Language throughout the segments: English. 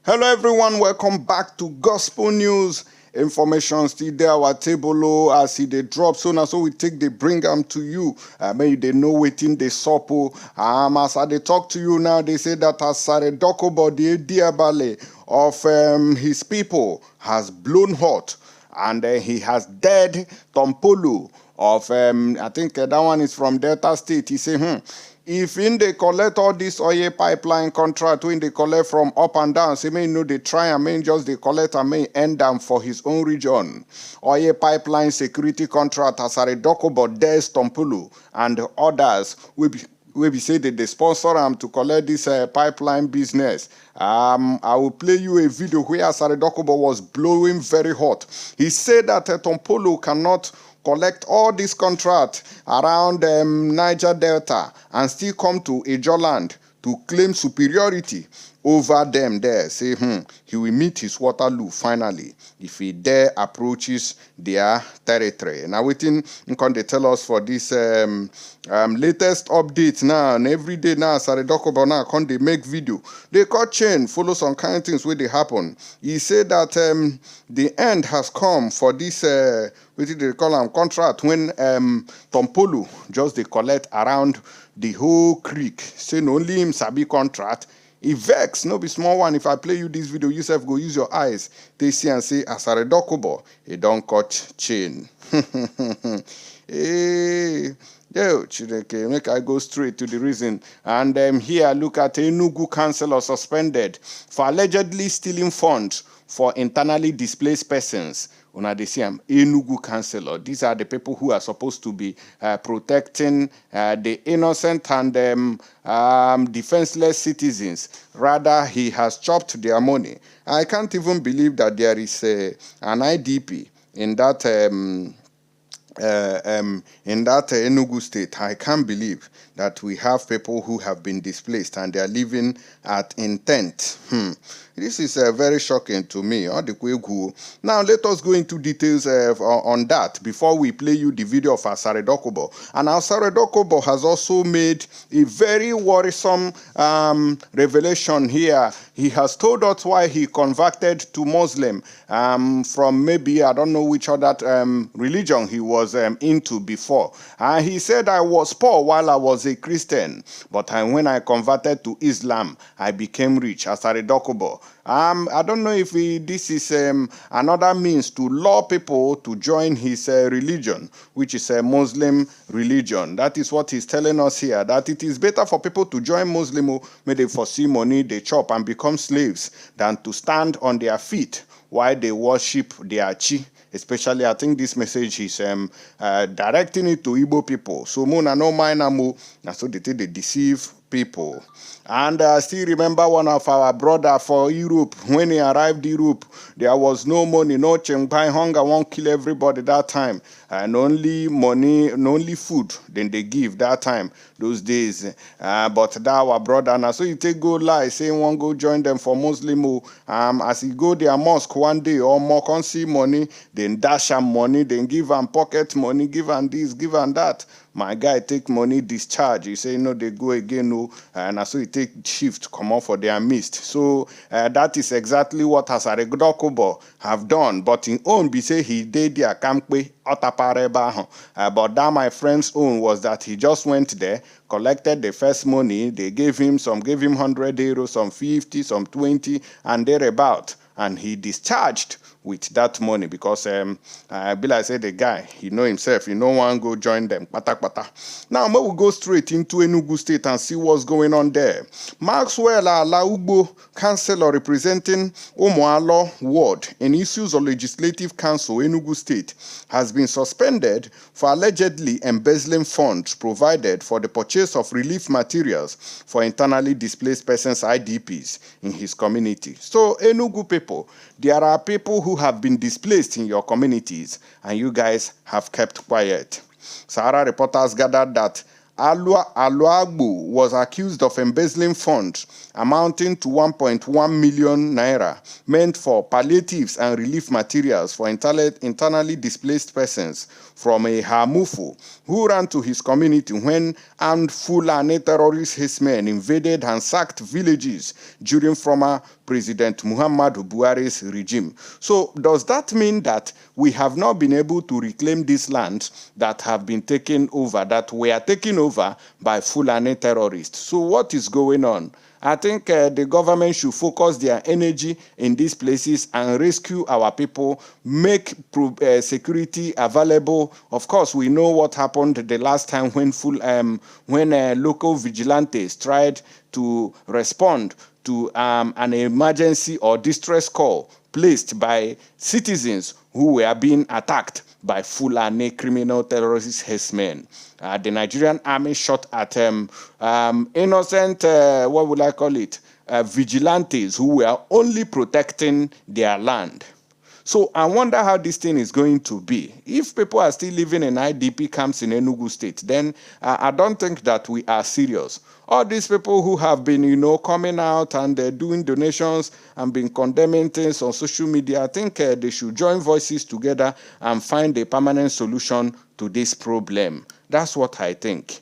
Hello everyone, welcome back to Gospel News. Information still there our table as they drop so now so we take they bring them to you. May they know waiting they suppo. As they talk to you now, they say that Asari Dokubo, the diabale of his people has blown hot, and he has dead Tompolo of I think that one is from Delta State. He say if in they collect all this oil pipeline contract, when they collect from up and down, say may they try and may just they collect and may end them for his own region. Oil pipeline security contract Asari Dokubo, Des Tompolo and others will be say that they sponsor them to collect this pipeline business. I will play you a video where Asari Dokubo was blowing very hot. He said that Tompolo cannot collect all this contract around Niger Delta and still come to Ijoland to claim superiority over them there. Say, he will meet his Waterloo finally if he dare approaches their territory. Now, waiting, can they tell us for this latest update now, and every day now, Asari Dokubo now, can they make video? They cut chain, follow some kind of things where they happen. He said that the end has come for this, what did they call them, contract when Tompolo just they collect around the whole creek, saying only him sabi contract. He vex, no be small one. If I play you this video, yourself go use your eyes. They see and say, Asari Dokubo, he don't cut chain. Hey, yo, Chideke, make I go straight to the reason. And here, look at Enugu Councilor suspended for allegedly stealing funds for internally displaced persons. Una they see Enugu Councilor. These are the people who are supposed to be protecting the innocent and defenseless citizens. Rather, he has chopped their money. I can't even believe that there is an IDP in that Enugu state. I can't believe that we have people who have been displaced and they are living at intent. This is very shocking to me. Now, let us go into details on that before we play you the video of Asari Dokubo. And Asari Dokubo has also made a very worrisome revelation here. He has told us why he converted to Muslim from maybe, I don't know which other religion he was into before. He said, I was poor while I was a Christian, but when I converted to Islam, I became rich. Asari Dokubo. I don't know if this is another means to lure people to join his religion, which is a Muslim religion. That is what he's telling us here, that it is better for people to join Muslim, may they foresee money, they chop and become slaves, than to stand on their feet while they worship their chi. Especially, I think this message is directing it to Igbo people. So, Mona no mind so they deceive people. And I still remember one of our brother for Europe. When he arrived in Europe, there was no money, no chengpai, hunger won't kill everybody that time. And only money, and only food, then they give that time, those days. But that our brother, now so you take go lie, saying one go join them for Muslim. As he go their mosque one day or more, can see money, then dash him money, then give him pocket money, give him this, give him that. My guy take money discharge. He say no, they go again, no, and so he take shift come on for their midst. So that is exactly what Asari Dokubo have done. But in own be say he did their campe otapareba. But that my friend's own was that he just went there, collected the first money. They gave him 100 euros, some 50, some 20, and thereabout. And he discharged with that money because Bila said the guy, he know himself, he no one go join them. Now we will go straight into Enugu State and see what's going on there. Maxwell Alaugbo, Councilor representing Omoalo Ward in issues of Legislative Council Enugu State, has been suspended for allegedly embezzling funds provided for the purchase of relief materials for internally displaced persons IDPs in his community. So Enugu people, there are people who have been displaced in your communities and you guys have kept quiet. Sahara reporters gathered that Alaugbo was accused of embezzling funds amounting to 1.1 million naira meant for palliatives and relief materials for internally displaced persons from a Hamufu who ran to his community when armed Fulani terrorist hitmen invaded and sacked villages during former President Muhammadu Buhari's regime. So does that mean that we have not been able to reclaim these lands that have been taken over, that were taken over by Fulani terrorists? So what is going on? I think the government should focus their energy in these places and rescue our people, make security available. Of course, we know what happened the last time when local vigilantes tried to respond to an emergency or distress call placed by citizens who were being attacked by Fulani criminal terrorist herdsmen. The Nigerian army shot at innocent, what would I call it, vigilantes who were only protecting their land. So I wonder how this thing is going to be. If people are still living in IDP camps in Enugu State, then I don't think that we are serious. All these people who have been, coming out and doing donations and been condemning things on social media, I think they should join voices together and find a permanent solution to this problem. That's what I think.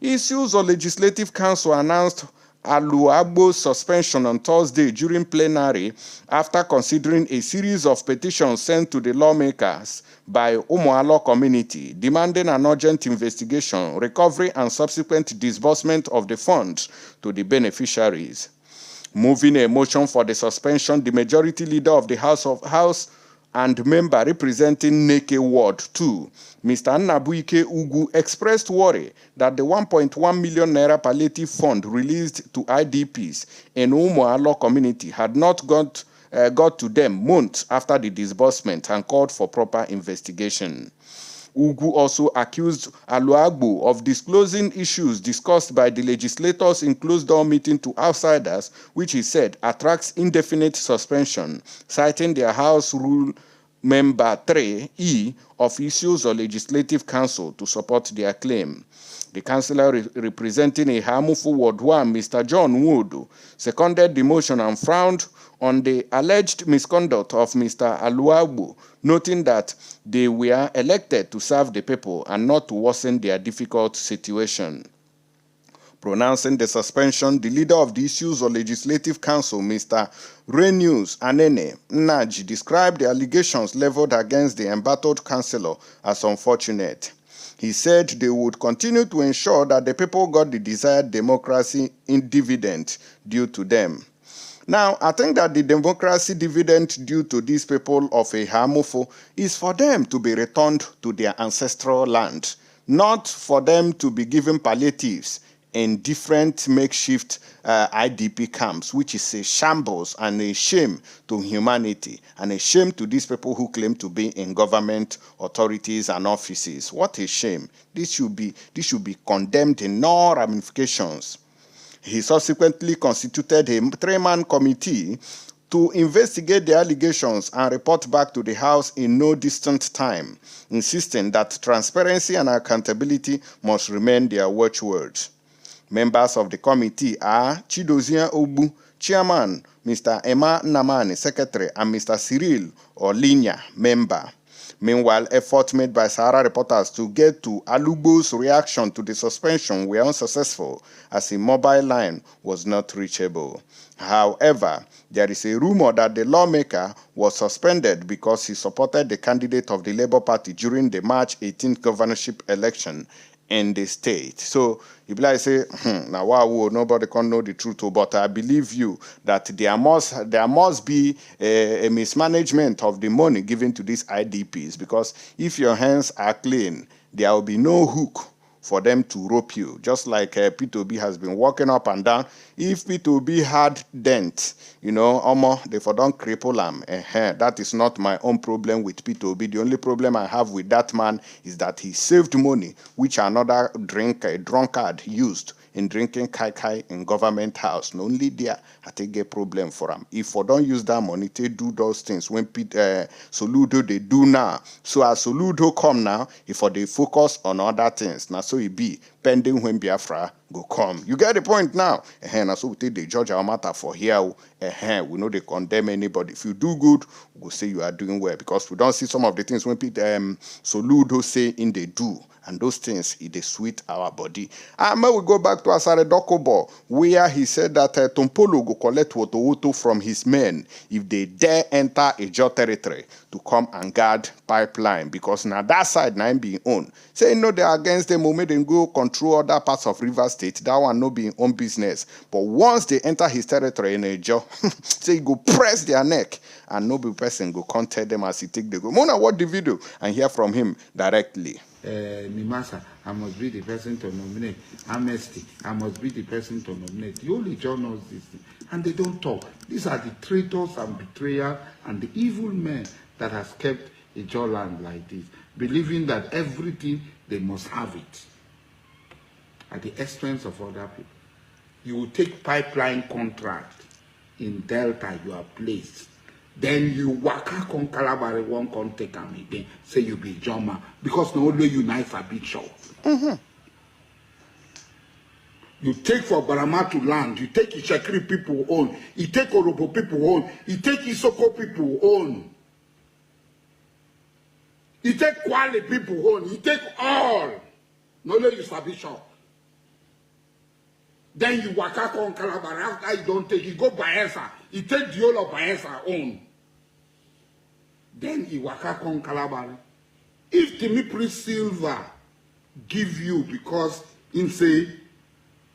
Issues or Legislative Council announced Aluagbo's suspension on Thursday during plenary after considering a series of petitions sent to the lawmakers by Umualo community demanding an urgent investigation, recovery, and subsequent disbursement of the funds to the beneficiaries. Moving a motion for the suspension, the majority leader of the House and member representing Neke Ward 2, Mr. Nnabuike Ugwu, expressed worry that the 1.1 million naira palliative fund released to IDPs in Umualo community had not got to them months after the disbursement and called for proper investigation. Ugwu also accused Aluagbo of disclosing issues discussed by the legislators in closed-door meeting to outsiders, which he said attracts indefinite suspension, citing their House Rule Member 3E of Issues or Legislative Council to support their claim. The councillor representing Ihamufu Ward 1, Mr. John Wood, seconded the motion and frowned on the alleged misconduct of Mr. Aluagbo, noting that they were elected to serve the people and not to worsen their difficult situation. Pronouncing the suspension, the leader of the Issues or Legislative Council, Mr. Renews Anene Naj, described the allegations leveled against the embattled councillor as unfortunate. He said they would continue to ensure that the people got the desired democracy in dividend due to them. Now, I think that the democracy dividend due to these people of Ihamufo is for them to be returned to their ancestral land, not for them to be given palliatives in different makeshift IDP camps, which is a shambles and a shame to humanity and a shame to these people who claim to be in government authorities and offices. What a shame. This should be condemned in all ramifications. He subsequently constituted a three-man committee to investigate the allegations and report back to the House in no distant time, insisting that transparency and accountability must remain their watchwords. Members of the committee are Chidozia Obu, Chairman, Mr. Emma Namani, Secretary, and Mr. Cyril Olinya, Member. Meanwhile, efforts made by Sahara reporters to get to Alubo's reaction to the suspension were unsuccessful, as a mobile line was not reachable. However, there is a rumor that the lawmaker was suspended because he supported the candidate of the Labour Party during the March 18th governorship election in the state. So if I say, now wow, nobody can know the truth, but I believe you that there must be a mismanagement of the money given to these IDPs, because if your hands are clean, there will be no hook for them to rope you, just like P2B has been walking up and down. If P2B had dent, they for don't cripple him. That is not my own problem with P2B. The only problem I have with that man is that he saved money, which another drunkard used in drinking kai in government house. No, only there I take a problem for him. If I don't use that money to do those things when Soludo they do now. So as Soludo come now, if they focus on other things, now so it be pending when Biafra go come. You get the point now? Now so we take the judge our matter for here. We know they condemn anybody. If you do good, we'll say you are doing well, because we don't see some of the things when Soludo say in they do. and those things, they sweet our body. And when we go back to Asari Dokubo, where he said that Tompolo go collect woto from his men if they dare enter Ijaw territory to come and guard pipeline, because now that side now being owned. Say no, they are against them, or make them go control other parts of River State. That one no being own business. But once they enter his territory in Ijaw, say go press their neck, and no person go contact them as he take the go. Mona, watch the video and hear from him directly. Mimasa, I must be the person to nominate. Amnesty, I must be the person to nominate. The only John knows this thing. And they don't talk. These are the traitors and betrayers and the evil men that has kept Ijaw land like this, believing that everything they must have it at the expense of other people. You will take pipeline contract in Delta, you are placed. Then you waka con Calabari, one con take them again, say you be Joma, because no only you knife a big shop. You take for Baramatu land, you take Ishakiri people own, you take Orobo people own, you take Isoko people own, you take Kwale people own, you take all. No only you sabi shop. Then you waka con Calabar, after you don't take, you go Bayelsa, you take the whole of Bayelsa own. Then you waka con Calabar. If Timipri Silva give you because he say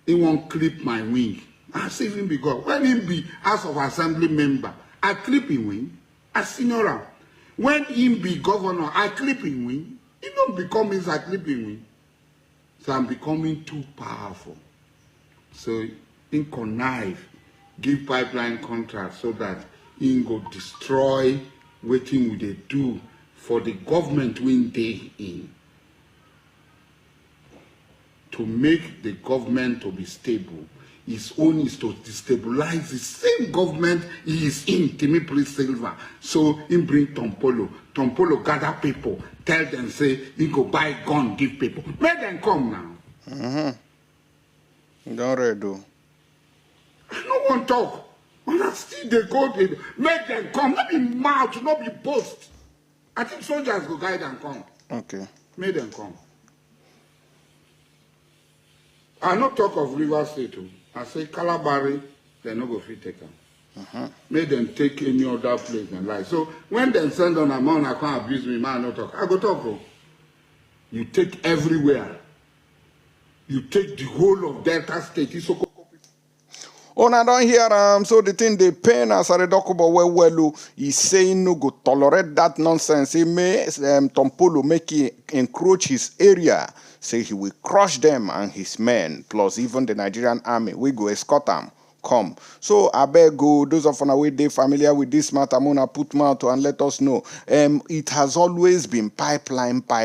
he won't clip my wing, I see him because when he be House of Assembly member, I clip him wing, I senior him. When he be governor, I clip him wing. He don't become his I clip him wing. So I'm becoming too powerful. So he connive, give pipeline contract so that he go destroy what they do for the government when they in. To make the government to be stable. His own is to destabilize the same government he is in, Timipri Silva. So he bring Tompolo. Tompolo gather people, tell them, say, he go buy gun, give people. Make them come now. Don't redo. I don't want to talk. When I still they go, they make them come. Not be mouth, not be boast. I think soldiers go guide and come. Okay. Make them come. I not talk of River State. I say Calabari, they no go fit take them. Make them take any other place in life. So when they send on a man, I can't abuse me, man, I not talk. I go talk. Oh. You take everywhere. You take the whole of Delta State. Oh, I don't hear so the thing they pain Asari Dokubo well, he's saying no go tolerate that nonsense. He may Tompolo make he encroach his area. Say he will crush them and his men, plus even the Nigerian army. We go escort them. Come. So I beg go, those of us away they familiar with this matter, Mona put mouth and let us know. It has always been pipeline. This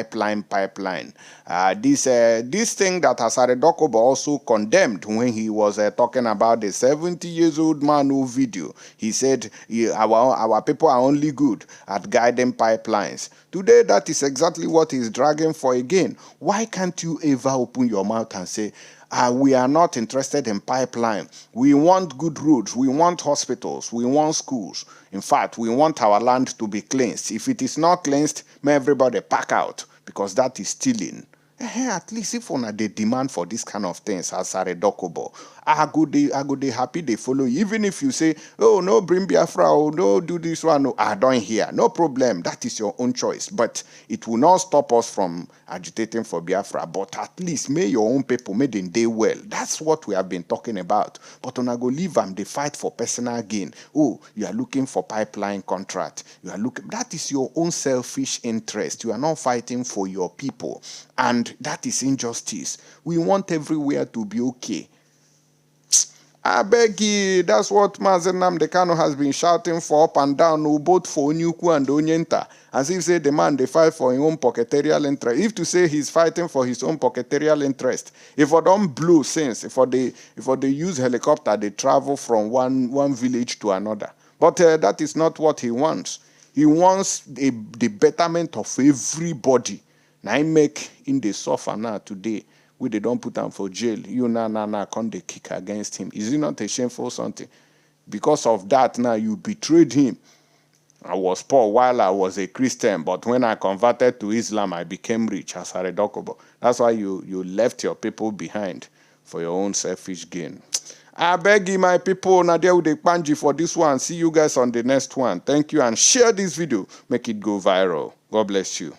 thing that Asari Dokubo also condemned when he was talking about the 70-year-old man who video. He said our people are only good at guiding pipelines. Today, that is exactly what he's dragging for again. Why can't you ever open your mouth and say, we are not interested in pipeline. We want good roads. We want hospitals. We want schools. In fact, we want our land to be cleansed. If it is not cleansed, may everybody pack out, because that is stealing. At least if on they demand for this kind of things, Asari Dokubo, I go they happy they follow you. Even if you say, oh no, bring Biafra, oh no, do this one, no, I don't hear. No problem. That is your own choice. But it will not stop us from agitating for Biafra. But at least may your own people make them day well. That's what we have been talking about. But on I go leave them, they fight for personal gain. Oh, you are looking for pipeline contract. You are looking. That is your own selfish interest. You are not fighting for your people. And that is injustice. We want everywhere to be okay. I beg you, that's what Mazen Nnamdi Kanu has been shouting for up and down, both for Onyukwu and Onyenta. As if say the man they fight for his own pocketerial interest. If to say he's fighting for his own pocketerial interest, if I don't blow sense, if they use helicopter, they travel from one village to another. But that is not what he wants. He wants the betterment of everybody. Now I make in the suffer now today. They don't put him for jail. You come they kick against him. Is it not a shameful something? Because of that now you betrayed him. I was poor while I was a Christian, but when I converted to Islam, I became rich. Asari Dokubo. That's why you left your people behind for your own selfish gain. I beg you, my people, Nadia Ude Panji for this one. See you guys on the next one. Thank you, and share this video. Make it go viral. God bless you.